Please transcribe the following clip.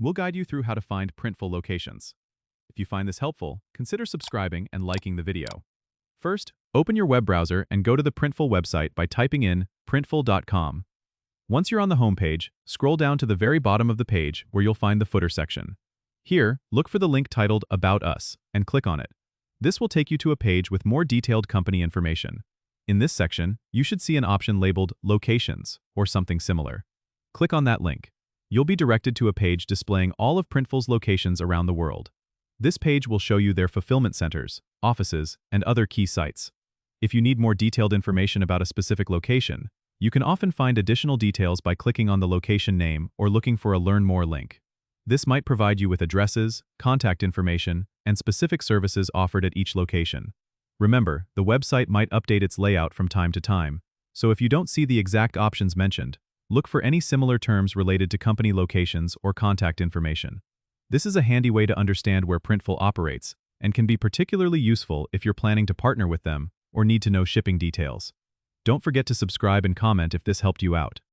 We'll guide you through how to find Printful locations. If you find this helpful, consider subscribing and liking the video. First, open your web browser and go to the Printful website by typing in printful.com. Once you're on the homepage, scroll down to the very bottom of the page where you'll find the footer section. Here, look for the link titled About Us and click on it. This will take you to a page with more detailed company information. In this section, you should see an option labeled Locations or something similar. Click on that link. You'll be directed to a page displaying all of Printful's locations around the world. This page will show you their fulfillment centers, offices, and other key sites. If you need more detailed information about a specific location, you can often find additional details by clicking on the location name or looking for a Learn More link. This might provide you with addresses, contact information, and specific services offered at each location. Remember, the website might update its layout from time to time, so if you don't see the exact options mentioned, look for any similar terms related to company locations or contact information. This is a handy way to understand where Printful operates and can be particularly useful if you're planning to partner with them or need to know shipping details. Don't forget to subscribe and comment if this helped you out.